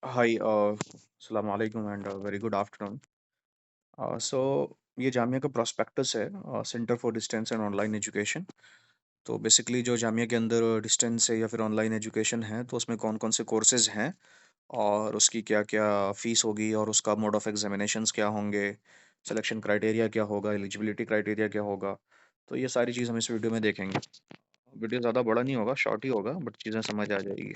Hi, अस्सलाम वालेकुम and very good afternoon. सो ये जामिया का प्रोस्पेक्टस है, centre for distance and online education. तो बेसिकली जो जामिया के अंदर डिस्टेंस है या फिर ऑनलाइन एजुकेशन है, तो उसमें कौन कौन से कोर्सेज हैं और उसकी क्या क्या फ़ीस होगी और उसका मोड ऑफ एग्जामिनेशंस क्या होंगे, सिलेक्शन क्राइटेरिया क्या होगा, एलिजिबिलिटी क्राइटेरिया क्या होगा। तो ये सारी चीज़ हम इस वीडियो में देखेंगे। वीडियो ज़्यादा बड़ा नहीं होगा, शॉर्ट ही होगा, बट चीज़ें समझ आ जाएगी।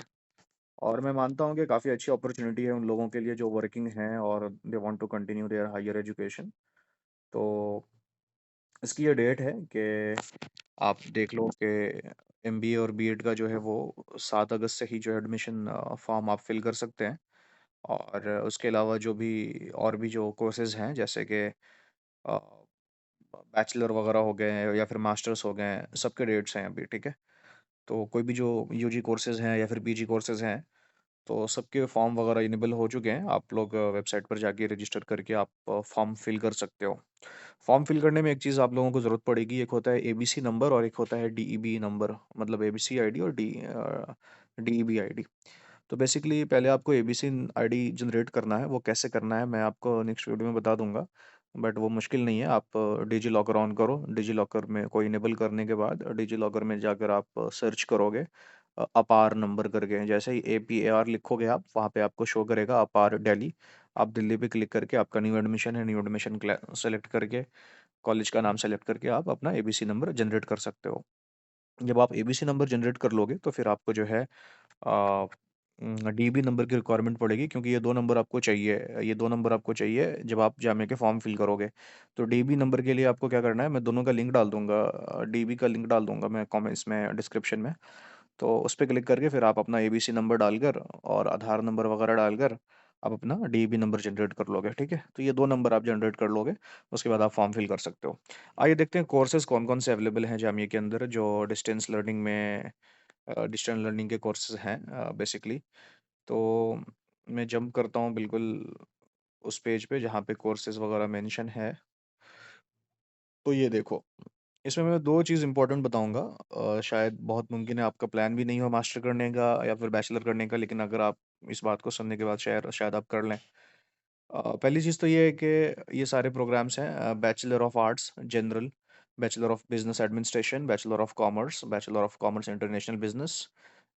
और मैं मानता हूँ कि काफ़ी अच्छी अपॉर्चुनिटी है उन लोगों के लिए जो वर्किंग हैं और they want to continue their higher education. तो इसकी ये डेट है कि आप देख लो कि एमबीए और बीएड का जो है वो 7 अगस्त से ही जो एडमिशन फॉर्म आप फिल कर सकते हैं। और उसके अलावा जो भी और भी जो कोर्सेज़ हैं जैसे कि बैचलर वगैरह हो गए हैं या फिर मास्टर्स हो गए हैं, सबके डेट्स हैं अभी, ठीक है? तो कोई भी जो यूजी कोर्सेज़ हैं या फिर पीजी कोर्सेज़ हैं, तो सबके फॉर्म वगैरह इनेबल हो चुके हैं। आप लोग वेबसाइट पर जाके रजिस्टर करके आप फॉर्म फिल कर सकते हो। फॉर्म फिल करने में एक चीज़ आप लोगों को ज़रूरत पड़ेगी, एक होता है एबीसी नंबर और एक होता है डीईबी नंबर, मतलब एबीसी आईडी और डीईबी आईडी। तो बेसिकली पहले आपको एबीसी आईडी जनरेट करना है, वो कैसे करना है मैं आपको नेक्स्ट वीडियो में बता दूँगा। बट वो मुश्किल नहीं है, आप डिजी लॉकर ऑन करो, डिजी लॉकर में को इनेबल करने के बाद डिजी लॉकर में जाकर आप सर्च करोगे अपार नंबर करके, जैसे ही एपीएआर लिखोगे आप, वहाँ पे आपको शो करेगा अपार दिल्ली। आप दिल्ली पे क्लिक करके आपका न्यू एडमिशन है, न्यू एडमिशन सेलेक्ट करके, कॉलेज का नाम सेलेक्ट करके आप अपना एबीसी नंबर जनरेट कर सकते हो। जब आप एबीसी नंबर जनरेट कर लोगे तो फिर आपको जो है डीबी नंबर की रिक्वायरमेंट पड़ेगी, क्योंकि ये 2 नंबर आपको चाहिए। ये 2 नंबर आपको चाहिए जब आप जामिया के फॉर्म फिल करोगे। तो डीबी नंबर के लिए आपको क्या करना है, मैं दोनों का लिंक डाल दूँगा, डीबी का लिंक डाल दूँगा मैं कमेंट्स में, डिस्क्रिप्शन में। तो उस पे क्लिक करके फिर आप अपना एबीसी नंबर डालकर और आधार नंबर वगैरह डालकर आप अपना डीबी नंबर जनरेट कर लोगे, ठीक है? तो ये 2 नंबर आप जनरेट कर लोगे, उसके बाद आप फॉर्म फिल कर सकते हो। आइए देखते हैं कोर्सेज़ कौन-कौन से अवेलेबल हैं जामिया के अंदर जो डिस्टेंस लर्निंग के कोर्सेज़ हैं बेसिकली। तो मैं जंप करता हूँ बिल्कुल उस पेज पे जहाँ पे कोर्सेज़ वगैरह मेंशन है। तो ये देखो, इसमें मैं 2 चीज़ इम्पोर्टेंट बताऊँगा। शायद बहुत मुमकिन है आपका प्लान भी नहीं हो मास्टर करने का या फिर बैचलर करने का, लेकिन अगर आप इस बात को सुनने के बाद शायद शायद आप कर लें। पहली चीज़ तो ये है कि ये सारे प्रोग्राम्स हैं bachelor of arts general, bachelor of business administration, bachelor of commerce international business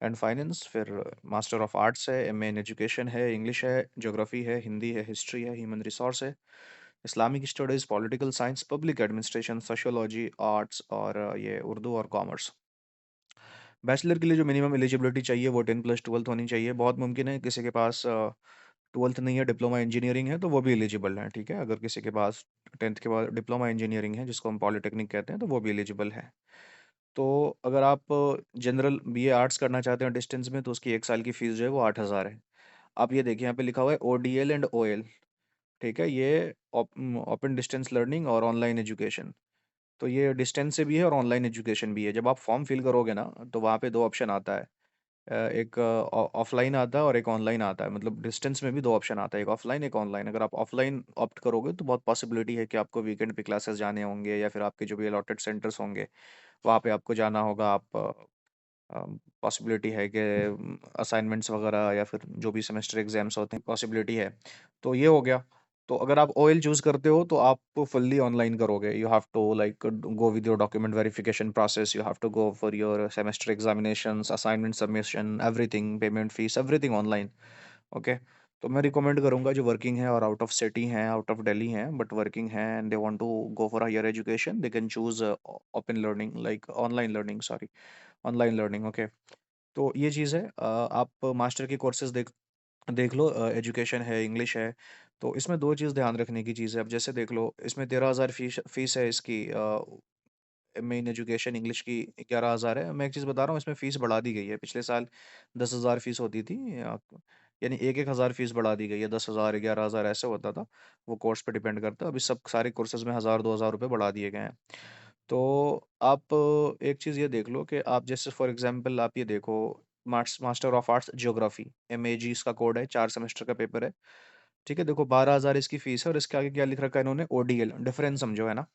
and finance, फिर मास्टर ऑफ आर्ट्स है, एमए इन एजुकेशन है, इंग्लिश है, ज्योग्राफी है, हिंदी है, हिस्ट्री है, ह्यूमन रिसोर्स है, Islamic studies, political science, public administration, sociology, arts और ये उर्दू और कॉमर्स। बैचलर के लिए जो मिनिमम एलिजिबिलिटी चाहिए वो 10 प्लस 12th होनी चाहिए। बहुत मुमकिन है किसी के पास 12th नहीं है, डिप्लोमा इंजीनियरिंग है, तो वो भी एलिजिबल है, ठीक है? अगर किसी के पास 10th के बाद डिप्लोमा इंजीनियरिंग है, जिसको हम पॉलिटेक्निक कहते हैं, तो वो भी एलिजिबल है। तो अगर आप जनरल बीए आर्ट्स करना चाहते हैं डिस्टेंस में, तो उसकी 1 साल की फ़ीस जो है वो 8,000 है। आप ये देखिए यहाँ पे लिखा हुआ है ओडीएल एंड ओएल, ठीक है? ये ओपन डिस्टेंस लर्निंग और ऑनलाइन एजुकेशन। तो ये डिस्टेंस से भी है और ऑनलाइन एजुकेशन भी है। जब आप फॉर्म फिल करोगे ना, तो वहाँ पे 2 ऑप्शन आता है। एक ऑफलाइन आता है और एक ऑनलाइन आता है, मतलब डिस्टेंस में भी 2 ऑप्शन आता है, एक ऑफलाइन, एक ऑनलाइन। अगर आप ऑफलाइन ऑप्ट करोगे तो बहुत पॉसिबिलिटी है कि आपको वीकेंड पे क्लासेस जाने होंगे या फिर आपके जो भी अलॉटेड सेंटर्स होंगे, वहाँ पे आपको जाना होगा। पॉसिबिलिटी है कि असाइनमेंट्स वगैरह या फिर जो भी सेमेस्टर एग्ज़ाम्स होते हैं, पॉसिबिलिटी है। तो ये हो गया। तो अगर आप ओएल चूज़ करते हो तो आप फुल्ली ऑनलाइन करोगे। You have to like go with your document verification process, you have to go for your semester examinations, assignment submission, everything, payment fees, everything online. Okay. तो मैं रिकमेंड करूँगा जो working है और आउट ऑफ सिटी हैं, out of Delhi हैं, but working हैं and they want to go for higher education, they can choose open learning like online learning, sorry, online learning, okay. तो ये चीज़ है। आप मास्टर के कोर्सेज़ देख देख लो, एजुकेशन है, इंग्लिश है। तो इसमें 2 चीज़ ध्यान रखने की चीज़ है। अब जैसे देख लो, इसमें 13,000 फ़ीस है इसकी, मेन एजुकेशन इंग्लिश की 11,000 है। मैं एक चीज़ बता रहा हूँ, इसमें फ़ीस बढ़ा दी गई है। पिछले साल 10,000 फ़ीस होती थी, यानी 1-1 हज़ार फ़ीस बढ़ा दी गई है। 10,000, 11,000 ऐसे होता था। वो कोर्स पे डिपेंड करता है। अभी सब सारे कोर्सेज़ में 1,000, 2,000 रुपए बढ़ा दिए गए हैं। तो आप एक चीज़ ये देख लो कि आप जैसे फॉर एग्ज़ाम्पल आप ये देखो, master of arts geography, MAG इसका कोड है, 4 सेमेस्टर का पेपर है। ठीक है? देखो 12,000 इसकी फ़ीस है और इसके आगे क्या लिख रखा है इन्होंने, ओडीएल, डिफरेंस समझो, है ना?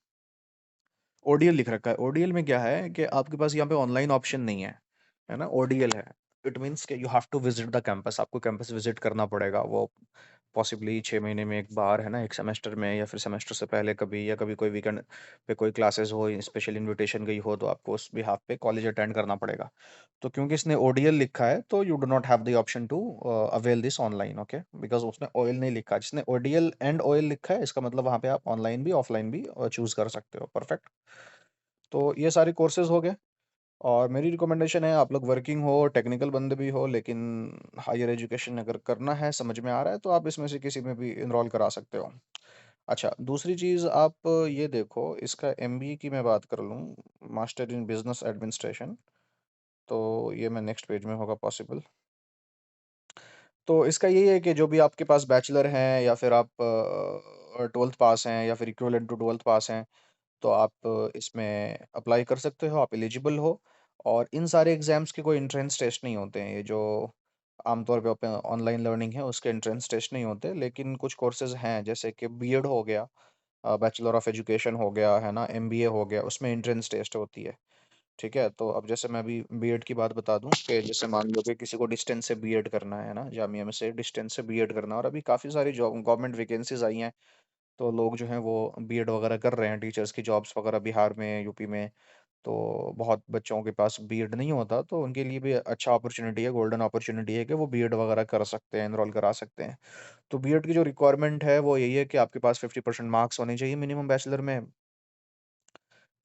ओडीएल लिख रखा है। ओडीएल में क्या है कि आपके पास यहाँ पे ऑनलाइन ऑप्शन नहीं है, है ना? ओडीएल है। इट मीन्स कि you have to visit the campus, आपको कैंपस विजिट करना पड़ेगा। वो पॉसिबली 6 महीने में 1 बार, है ना? 1 सेमेस्टर में या फिर सेमेस्टर से पहले कभी, या कभी कोई वीकेंड पे कोई क्लासेस हो, स्पेशल इन्विटेशन गई हो, तो आपको उस बिहाफ पे कॉलेज अटेंड करना पड़ेगा। तो क्योंकि इसने ओडीएल लिखा है, तो you do not have the option to avail this online, okay? Because उसने ऑयल नहीं लिखा। जिसने ओडीएल एंड ऑयल लिखा है, इसका मतलब वहाँ पे आप ऑनलाइन भी, ऑफलाइन भी चूज़ कर सकते हो। परफेक्ट। तो ये सारे कोर्सेज़ हो गए। और मेरी रिकमेंडेशन है, आप लोग वर्किंग हो, टेक्निकल बंदे भी हो, लेकिन हायर एजुकेशन अगर करना है, समझ में आ रहा है, तो आप इसमें से किसी में भी एनरोल करा सकते हो। अच्छा, दूसरी चीज़ आप ये देखो, इसका एमबीए की मैं बात कर लूँ, मास्टर इन बिजनेस एडमिनिस्ट्रेशन, तो ये मैं नेक्स्ट पेज में होगा पॉसिबल। तो इसका यही है कि जो भी आपके पास बैचलर हैं, या फिर आप 12th पास हैं, या फिर इक्विवेलेंट टू 12th पास हैं, तो आप इसमें अप्लाई कर सकते हो, आप एलिजिबल हो। और इन सारे एग्ज़ाम्स के कोई एंट्रेंस टेस्ट नहीं होते हैं, ये जो आमतौर पे ऑनलाइन लर्निंग है, उसके एंट्रेंस टेस्ट नहीं होते, लेकिन कुछ कोर्सेज़ हैं, जैसे कि बीएड हो गया, बैचलर ऑफ एजुकेशन हो गया, है ना? एमबीए हो गया, उसमें एंट्रेंस टेस्ट होती है। ठीक है? तो अब जैसे मैं अभी बीएड की बात बता दूँ, कि जैसे मान लो कि किसी को डिस्टेंस से बीएड करना है ना, जामिया में से डिस्टेंस से बीएड करना है, और अभी काफ़ी सारी जॉब गवर्नमेंट वैकेंसीज़ आई हैं, तो लोग जो हैं वो बीएड वगैरह कर रहे हैं, टीचर्स की जॉब्स वगैरह बिहार में, यूपी में। तो बहुत बच्चों के पास बीएड नहीं होता, तो उनके लिए भी अच्छा अपॉर्चुनिटी है, गोल्डन अपॉर्चुनिटी है कि वो बीएड वगैरह कर सकते हैं, एनरोल करा सकते हैं। तो बीएड की जो रिक्वायरमेंट है, वो यही है कि आपके पास 50% मार्क्स होने चाहिए मिनिमम बैचलर में।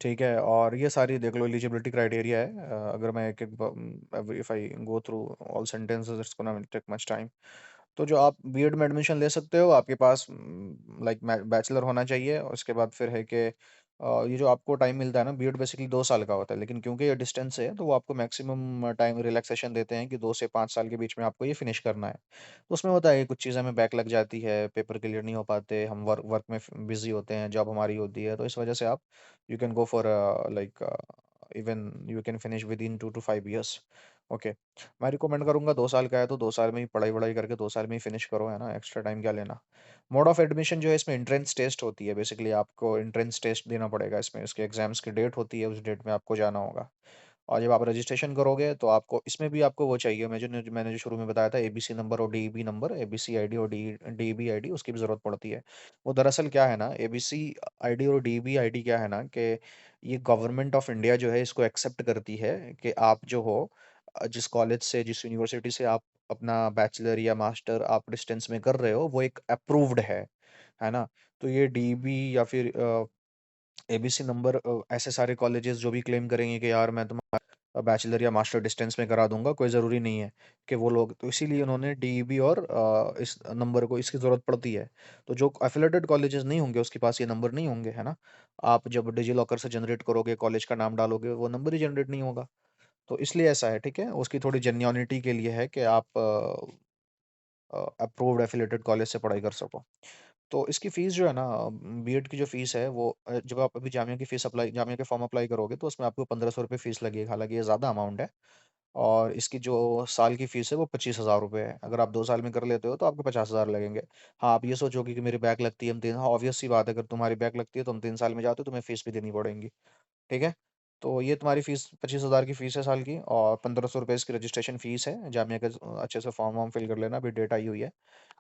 ठीक है? और ये सारी देख लो, एलिजिबिलिटी क्राइटेरिया है। अगर मैं एक-एक if I go through all sentences, it's gonna take much time. तो जो आप बीएड में एडमिशन ले सकते हो, आपके पास लाइक बैचलर होना चाहिए। और उसके बाद फिर है कि ये जो आपको टाइम मिलता है ना, बीएड बेसिकली 2 साल का होता है, लेकिन क्योंकि ये डिस्टेंस है, तो वो आपको मैक्सिमम टाइम रिलैक्सेशन देते हैं कि 2 से 5 साल के बीच में आपको ये फिनिश करना है। तो उसमें होता है कि कुछ चीज़ें हमें बैक लग जाती है, पेपर क्लियर नहीं हो पाते, हम वर्क वर्क में बिजी होते हैं, जॉब हमारी होती है, तो इस वजह से आप you can go for like even you can finish within 2 to 5 years. Okay. मैं रिकमेंड करूंगा, 2 साल का है तो 2 साल में ही पढ़ाई वढ़ाई करके 2 साल में ही फिनिश करो, है ना? एक्स्ट्रा टाइम क्या लेना। मोड ऑफ एडमिशन जो है, इसमें एंट्रेंस टेस्ट होती है, बेसिकली आपको एंट्रेंस टेस्ट देना पड़ेगा इसमें, उसके एग्जाम्स की डेट होती है, उस डेट में आपको जाना होगा। और जब आप रजिस्ट्रेशन करोगे, तो आपको इसमें भी आपको वो चाहिए, मैंने जो शुरू में बताया था, एबीसी नंबर और डीईबी नंबर, एबीसी आईडी और डी डीईबी आईडी, उसकी भी ज़रूरत पड़ती है। वो दरअसल क्या है ना, एबीसी आईडी और डीईबी आईडी क्या है ना, कि ये गवर्नमेंट ऑफ इंडिया जो है, इसको एक्सेप्ट करती है कि आप जो हो, जिस कॉलेज से, जिस यूनिवर्सिटी से आप अपना बैचलर या मास्टर आप डिस्टेंस में कर रहे हो, वो एक अप्रूव्ड है ना? तो ये डीईबी या फिर एबीसी नंबर, ऐसे सारे कॉलेजेस जो भी क्लेम करेंगे कि यार मैं तुम्हारा बैचलर या मास्टर डिस्टेंस में करा दूंगा, कोई ज़रूरी नहीं है कि वो लोग, तो इसीलिए उन्होंने डीईबी और इस नंबर को, इसकी ज़रूरत पड़ती है। तो जो एफिलेटेड कॉलेजेस नहीं होंगे, उसके पास ये नंबर नहीं होंगे, है ना? आप जब डिजी लॉकर से जनरेट करोगे, कॉलेज का नाम डालोगे, वो नंबर ही जनरेट नहीं होगा। तो इसलिए ऐसा है, ठीक है? उसकी थोड़ी जेन्युइनिटी के लिए है कि आप अप्रूव्ड एफिलेटेड कॉलेज से पढ़ाई कर सको। तो इसकी फ़ीस जो है ना, बीएड की जो फ़ीस है, वो जब आप अभी जामिया के फॉर्म अप्लाई करोगे, तो उसमें आपको ₹1500 फ़ीस लगेगी। हालाँकि ये ज़्यादा अमाउंट है। और इसकी जो साल की फ़ीस है, वो ₹25,000 है। अगर आप 2 साल में कर लेते हो, तो आपको 50,000 लगेंगे। हाँ, आप ये सोचोगे कि मेरी बैक लगती है, हम 3, हाँ, ऑब्वियस सी बात है, अगर तुम्हारी बैक लगती है, तो हम 3 साल में जाते हो, तुम्हें फ़ीस भी देनी पड़ेगी। ठीक है? तो ये तुम्हारी फ़ीस 25,000 की फ़ीस है साल की, और ₹1500 इसकी रजिस्ट्रेशन फ़ीस है। जामिया का अच्छे से फॉर्म वॉर्म फिल कर लेना, अभी डेट आई हुई है।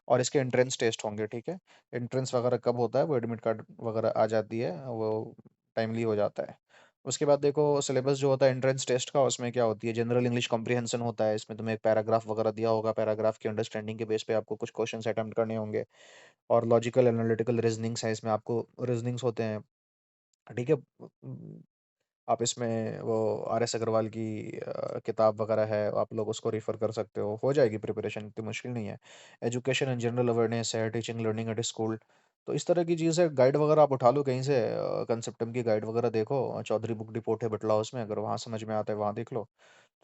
और इसके एंट्रेंस टेस्ट होंगे, ठीक है? एंट्रेंस वगैरह कब होता है, वो एडमिट कार्ड वगैरह आ जाती है, वो टाइमली हो जाता है। उसके बाद देखो, सिलेबस जो होता है एंट्रेंस टेस्ट का, उसमें क्या होती है, जनरल इंग्लिश कॉम्प्रिहेंशन होता है। इसमें तुम्हें एक पैराग्राफ वगैरह दिया होगा, पैराग्राफ की अंडरस्टैंडिंग के बेस पे आपको कुछ क्वेश्चंस अटेम्प्ट करने होंगे। और लॉजिकल एनालिटिकल रीजनिंग्स है, इसमें आपको रीजनिंग्स होते हैं, ठीक है? आप इसमें वो आर.एस. अग्रवाल की किताब वगैरह है, आप लोग उसको रेफ़र कर सकते हो जाएगी प्रिपरेशन, इतनी मुश्किल नहीं है। एजुकेशन एंड जनरल अवेयरनेस है, टीचिंग लर्निंग एट स्कूल, तो इस तरह की चीज़ है। गाइड वगैरह आप उठा लो कहीं से, कंसेप्टम की गाइड वगैरह देखो, चौधरी बुक डिपोट है बटला हाउस में, अगर वहाँ समझ में आता है, वहाँ देख लो,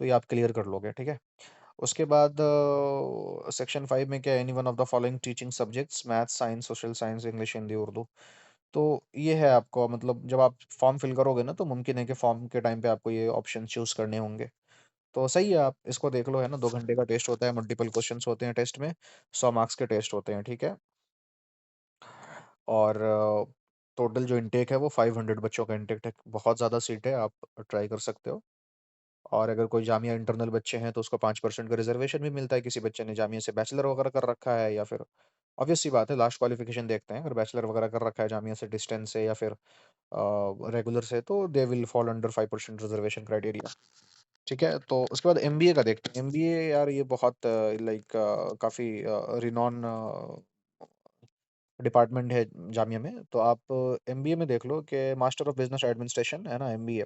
तो ये आप क्लियर कर लोगे, ठीक है? उसके बाद सेक्शन 5 में क्या है, any one of the following teaching subjects, maths, science, social science, English, Hindi, Urdu. तो ये है, आपको मतलब जब आप फॉर्म फिल करोगे ना, तो मुमकिन है कि फॉर्म के टाइम पे आपको ये ऑप्शन चूज़ करने होंगे। तो सही है, आप इसको देख लो, है ना? 2 घंटे का टेस्ट होता है, मल्टीपल क्वेश्चन्स होते हैं टेस्ट में, 100 मार्क्स के टेस्ट होते हैं, ठीक है? और टोटल जो इनटेक है, वो 500 बच्चों का इनटेक है, बहुत ज़्यादा सीट है, आप ट्राई कर सकते हो। और अगर कोई जामिया इंटरनल बच्चे हैं तो उसको 5% का रिजर्वेशन भी मिलता है, किसी बच्चे ने जामिया से बैचलर वगैरह कर रखा है या फिर ऑब्वियस सी बात है लास्ट क्वालिफिकेशन देखते हैं, अगर बैचलर वगैरह कर रखा है जामिया से डिस्टेंस से या फिर रेगुलर से, तो they will fall under 5% reservation criteria. ठीक है, तो उसके बाद एमबीए का देखते हैं। एमबीए यार ये बहुत लाइक काफ़ी रिनॉन डिपार्टमेंट है जामिया में। तो आप एमबीए में देख लो कि मास्टर ऑफ बिजनेस एडमिनिस्ट्रेशन है ना, एमबीए।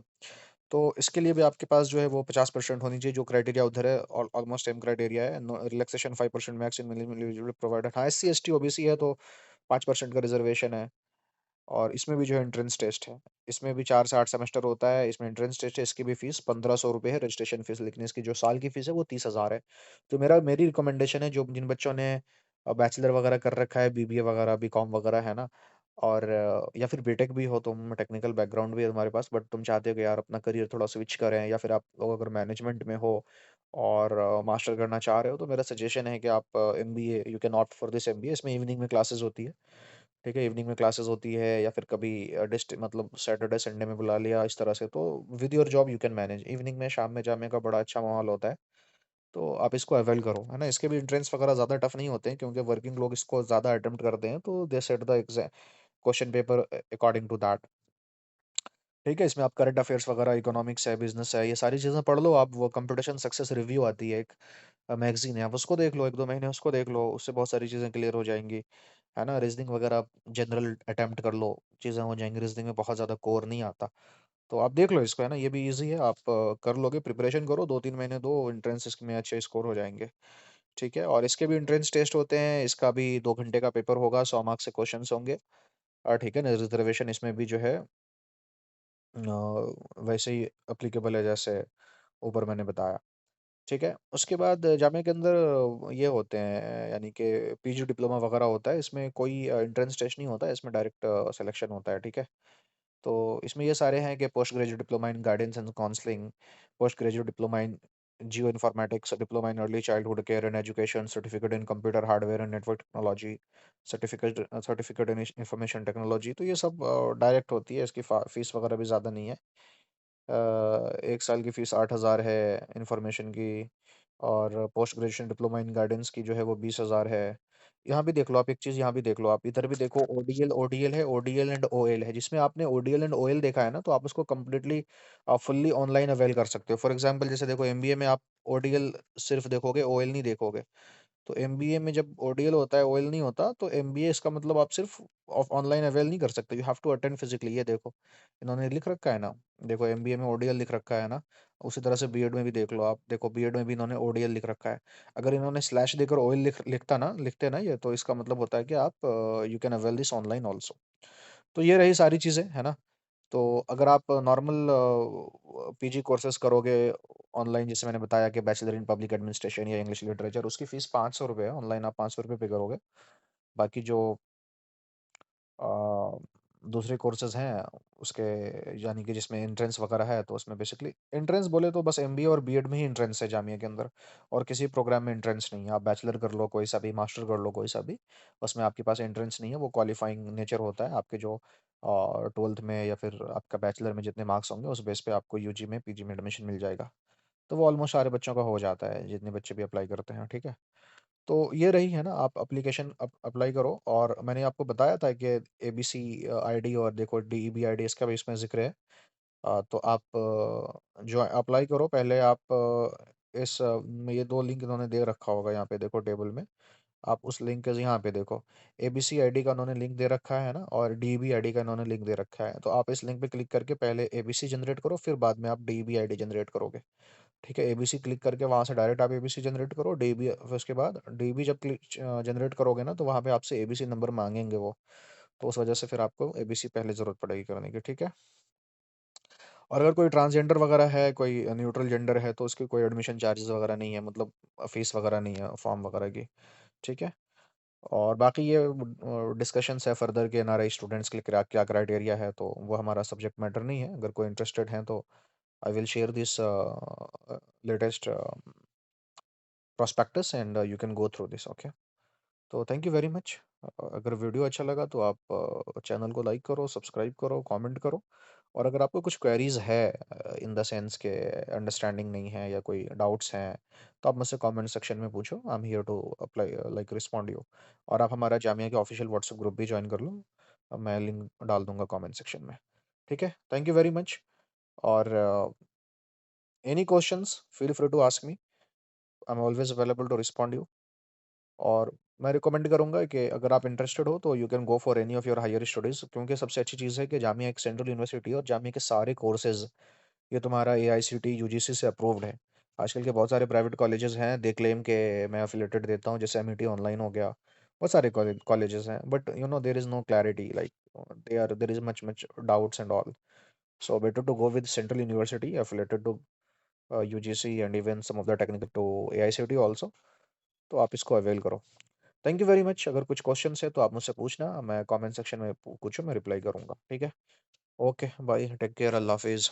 तो इसके लिए भी आपके पास जो है वो 50% होनी चाहिए, जो क्राइटेरिया उधर है ऑलमोस्ट सेम क्राइटेरिया है। रिलैक्सेशन 5% मैक्स इन मिनिमम प्रोवाइडेड। हाँ, एससी एसटी ओबीसी है तो 5% का रिजर्वेशन है। और इसमें भी जो है एंट्रेंस टेस्ट है। इसमें भी 4 से 8 सेमेस्टर होता है, इसमें एंट्रेंस टेस्ट है, इसकी भी फीस ₹1500 है रजिस्ट्रेशन फीस, लेकिन इसकी जो साल की फीस है वो 30,000 है। तो मेरी रिकमेंडेशन है, जो जिन बच्चों ने बैचलर वगैरह कर रखा है, बीबीए वगैरह, बीकॉम वगैरह है ना, और या फिर बीटेक भी हो, तुम टेक्निकल बैकग्राउंड भी है तुम्हारे पास, बट तुम चाहते हो कि यार अपना करियर थोड़ा स्विच करें, या फिर आप लोग अगर मैनेजमेंट में हो और मास्टर करना चाह रहे हो, तो मेरा सजेशन है कि आप MBA, you can opt for this MBA. इसमें इवनिंग में क्लासेस होती है। ठीक है, इवनिंग में क्लासेस होती है, या फिर कभी डिस्ट मतलब सैटरडे संडे में बुला लिया इस तरह से, तो with your job you can manage. Evening में शाम में जाने का बड़ा अच्छा माहौल होता है, तो आप इसको अवेल करो, है ना। इसके भी एंट्रेंस वगैरह ज़्यादा टफ नहीं होते हैं, क्योंकि वर्किंग लोग इसको ज़्यादा अटेम्प्ट करते हैं, तो they set the exam question paper according to that. ठीक है, इसमें आप करंट अफेयर्स वगैरह, इकोनॉमिक्स है, बिजनेस है, ये सारी चीज़ें पढ़ लो आप। वो कंपटीशन सक्सेस रिव्यू आती है, एक मैगजीन है, आप उसको देख लो, 1-2 महीने उसको देख लो, उससे बहुत सारी चीज़ें क्लियर हो जाएंगी, है ना। रीजनिंग वगैरह आप जनरल अटेम्प्ट कर लो, चीज़ें हो जाएंगी। रीजनिंग में बहुत ज़्यादा कोर नहीं आता, तो आप देख लो इसको, है ना। ये भी इजी है, आप कर लोगे, प्रिपरेशन करो, 2-3 महीने दो, एंट्रेंस में अच्छे स्कोर हो जाएंगे। ठीक है, और इसके भी एंट्रेंस टेस्ट होते हैं, इसका भी 2 घंटे का पेपर होगा, 100 मार्क्स से क्वेश्चन होंगे। और ठीक है ना, रिजर्वेशन इसमें भी जो है वैसे ही अप्लीकेबल है जैसे ऊपर मैंने बताया। ठीक है, उसके बाद जामिया के अंदर ये होते हैं, यानी कि पीजी डिप्लोमा वगैरह होता है, इसमें कोई एंट्रेंस टेस्ट नहीं होता है, इसमें डायरेक्ट सिलेक्शन होता है। ठीक है, तो इसमें ये सारे हैं कि post graduate diploma in guidance and counselling, post graduate diploma in geo informatics, diploma in early childhood care and education, certificate in computer hardware and network technology, certificate certificate in information technology. तो ये सब direct होती है, इसकी fees वगैरह भी ज़्यादा नहीं है। 1 साल की फ़ीस 8,000 है इन्फॉर्मेशन की, और post graduation diploma in guidance की जो है वो 20,000 है। यहाँ भी देख लो आप, एक चीज़ यहाँ भी देख लो आप, इधर भी देखो, ओडीएल ओडीएल है, ओडीएल एंड ओएल है। जिसमें आपने ओडीएल एंड ओएल देखा है ना, तो आप उसको कंप्लीटली फुल्ली ऑनलाइन अवेल कर सकते हो। फॉर एग्जांपल जैसे देखो, एमबीए में आप ओडीएल सिर्फ देखोगे, ओएल नहीं देखोगे। तो एमबीए में जब ओडीएल होता है, ओएल नहीं होता, तो एमबीए इसका मतलब आप सिर्फ ऑनलाइन अवेल नहीं कर सकते, you have to attend physically. ये देखो, इन्होंने लिख रखा है ना, देखो एमबीए में ओडीएल लिख रखा है ना। उसी तरह से बीएड में भी देख लो आप, देखो बीएड में भी इन्होंने ओडीएल लिख रखा है। अगर इन्होंने स्लैश देकर ओएल लिखते ना ये, तो इसका मतलब होता है कि आप you can avail this online also. तो ये रही सारी चीज़ें, है ना। तो अगर आप नॉर्मल पीजी कोर्सेज करोगे ऑनलाइन, जैसे मैंने बताया कि बैचलर इन पब्लिक एडमिनिस्ट्रेशन या इंग्लिश लिटरेचर, उसकी फीस ₹500 है। ऑनलाइन आप ₹500 पे करोगे। बाकी जो अ, दूसरे कोर्सेज हैं उसके, यानी कि जिसमें एंट्रेंस वगैरह है, तो उसमें बेसिकली एंट्रेंस बोले तो बस एमबीए और बीएड में ही एंट्रेंस है जामिया के अंदर, और किसी प्रोग्राम में एंट्रेंस नहीं है। आप बैचलर कर लो कोई सा भी, मास्टर कर लो कोई सा भी, उसमें आपके पास एंट्रेंस नहीं है। वो क्वालिफाइंग नेचर होता है आपके, जो 12th में या फिर आपका बैचलर में जितने मार्क्स होंगे, उस बेस पे आपको यूजी में, पीजी में एडमिशन मिल जाएगा। तो वो ऑलमोस्ट सारे बच्चों का हो जाता है, जितने बच्चे भी अप्लाई करते हैं। ठीक है, तो ये रही, है ना। आप एप्लीकेशन अप्लाई करो, और मैंने आपको बताया था कि एबीसी आईडी और देखो डीईबी आईडी, इसका भी इसमें जिक्र है। तो आप जो अप्लाई करो, पहले आप ये 2 लिंक इन्होंने दे रखा होगा यहाँ पे, देखो टेबल में। आप उस लिंक के यहाँ पे देखो, एबीसी आईडी का उन्होंने लिंक दे रखा है ना, और डीईबी आईडी का इन्होंने लिंक दे रखा है। तो आप इस लिंक पे क्लिक करके पहले एबीसी जनरेट करो, फिर बाद में आप डीईबी आईडी जनरेट करोगे। ठीक है, एबीसी क्लिक करके वहाँ से डायरेक्ट आप एबीसी जनरेट करो, डीबी फिर उसके बाद डीबी जब क्लिक जनरेट करोगे ना, तो वहाँ पे आपसे एबीसी नंबर मांगेंगे वो। तो उस वजह से फिर आपको एबीसी पहले ज़रूरत पड़ेगी करने की। ठीक है, और अगर कोई ट्रांसजेंडर वगैरह है, कोई न्यूट्रल जेंडर है, तो उसके कोई एडमिशन चार्जेस वगैरह नहीं है, मतलब फीस वगैरह नहीं है फॉर्म वगैरह की। ठीक है, और बाकी ये डिस्कशंस है फर्दर के एनआरआई स्टूडेंट्स के लिए क्या क्या क्राइटेरिया है, तो वो हमारा सब्जेक्ट मैटर नहीं है। अगर कोई इंटरेस्टेड है तो I will share this latest prospectus and you can go through this. Okay, तो थैंक यू वेरी मच। अगर वीडियो अच्छा लगा तो आप चैनल को लाइक करो, सब्सक्राइब करो, कमेंट करो, और अगर आपको कुछ क्वेरीज़ है इन द सेंस के अंडरस्टैंडिंग नहीं है या कोई डाउट्स हैं, तो आप मुझसे कमेंट सेक्शन में पूछो। I am here to apply like respond you. और आप हमारा जामिया के ऑफिशियल व्हाट्सएप ग्रुप भी जॉइन कर लो। मैं लिंक डाल दूँगा कमेंट सेक्शन में। ठीक है? Thank you very much. और any questions feel free to ask me. I am always available to respond you. और मैं रिकमेंड करूँगा कि अगर आप इंटरेस्टेड हो तो you can go for any of your higher studies, क्योंकि सबसे अच्छी चीज़ है कि जामिया एक सेंट्रल यूनिवर्सिटी है और जामिया के सारे कोर्सेज़ ये तुम्हारा एआईसीटीई, यूजीसी से अप्रूव्ड है। आजकल के बहुत सारे प्राइवेट कॉलेजेस हैं, दे क्लेम के मैं एफिलिएटेड देता हूँ, जैसे एमिटी ऑनलाइन हो गया। बहुत सारे कॉलेजेस हैं, but you know there is no clarity like there is much much doubts and all. So better to go with central university affiliated to UGC and even some of the technical to AICTE also. तो आप इसको avail करो। Thank you very much. अगर कुछ questions है तो आप मुझसे पूछना, मैं कमेंट सेक्शन में पूछो, मैं रिप्लाई करूँगा। ठीक है? ओके, बाय, टेक केयर, अल्लाह हाफ़िज़।